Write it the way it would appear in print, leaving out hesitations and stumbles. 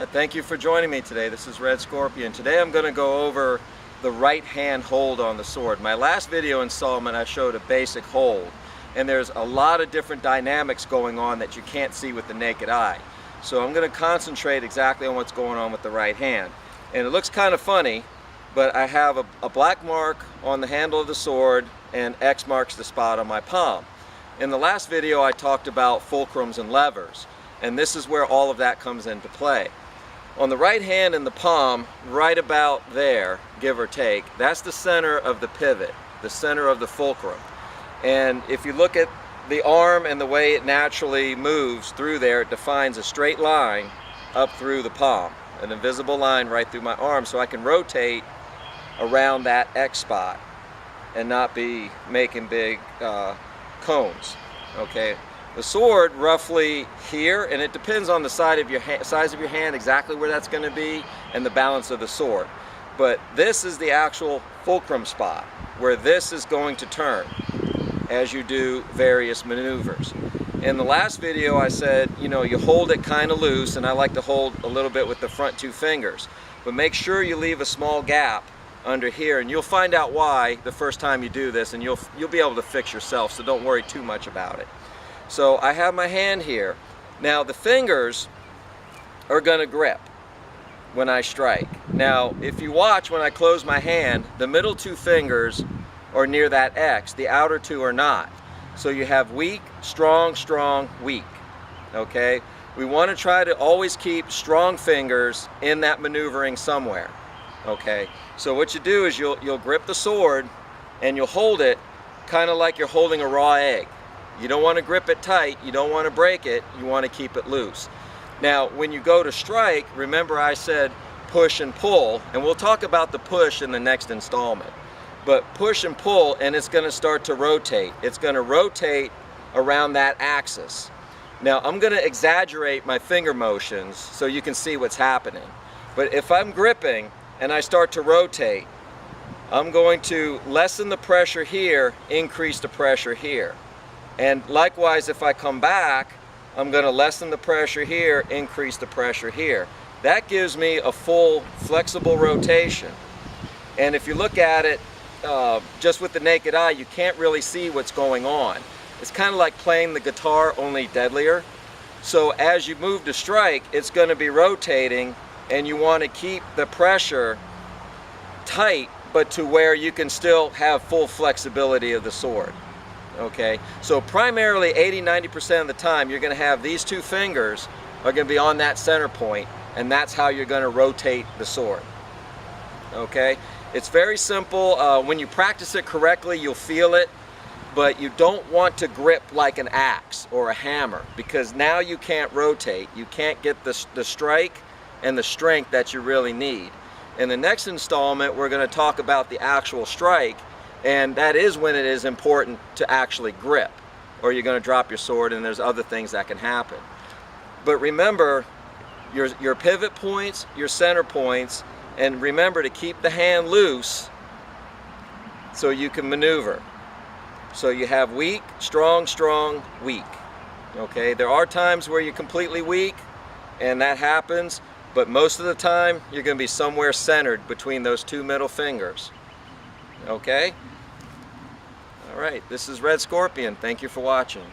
Thank you for joining me today. This is Red Scorpion. Today I'm going to go over the right hand hold on the sword. My last video installment I showed a basic hold, and there's a lot of different dynamics going on that you can't see with the naked eye. So I'm going to concentrate exactly on what's going on with the right hand. And it looks kind of funny, but I have a black mark on the handle of the sword and X marks the spot on my palm. In the last video I talked about fulcrums and levers, and this is where all of that comes into play. On the right hand in the palm, right about there, give or take, that's the center of the pivot, the center of the fulcrum. And if you look at the arm and the way it naturally moves through there, it defines a straight line up through the palm, an invisible line right through my arm, so I can rotate around that X spot and not be making big cones. Okay. The sword roughly here, and it depends on the size of your hand exactly where that's going to be and the balance of the sword. But this is the actual fulcrum spot where this is going to turn as you do various maneuvers. In the last video I said, you hold it kind of loose, and I like to hold a little bit with the front two fingers. But make sure you leave a small gap under here, and you'll find out why the first time you do this, and you'll be able to fix yourself, so don't worry too much about it. So I have my hand here. Now the fingers are going to grip when I strike. Now if you watch when I close my hand, the middle two fingers are near that X, the outer two are not. So you have weak, strong, strong, weak. Okay? We want to try to always keep strong fingers in that maneuvering somewhere. Okay? So what you do is you'll grip the sword and you'll hold it kind of like you're holding a raw egg. You don't want to grip it tight, you don't want to break it, you want to keep it loose. Now when you go to strike, remember I said push and pull, and we'll talk about the push in the next installment. But push and pull, and it's going to start to rotate. It's going to rotate around that axis. Now I'm going to exaggerate my finger motions so you can see what's happening. But if I'm gripping and I start to rotate, I'm going to lessen the pressure here, increase the pressure here. And likewise, if I come back, I'm going to lessen the pressure here, increase the pressure here. That gives me a full flexible rotation. And if you look at it just with the naked eye, you can't really see what's going on. It's kind of like playing the guitar, only deadlier. So as you move to strike, it's going to be rotating, and you want to keep the pressure tight, but to where you can still have full flexibility of the sword. Okay, so primarily 80–90% of the time you're going to have these two fingers are going to be on that center point, and that's how you're going to rotate the sword. Okay, it's very simple. When you practice it correctly, you'll feel it, but you don't want to grip like an axe or a hammer, because now you can't rotate. You can't get the strike and the strength that you really need. In the next installment, we're going to talk about the actual strike. And that is when it is important to actually grip, or you're going to drop your sword, and there's other things that can happen. But remember your pivot points, your center points, and remember to keep the hand loose so you can maneuver. So you have weak, strong, strong, weak. Okay, there are times where you're completely weak, and that happens, but most of the time you're going to be somewhere centered between those two middle fingers. Okay? All right, this is Red Scorpion. Thank you for watching.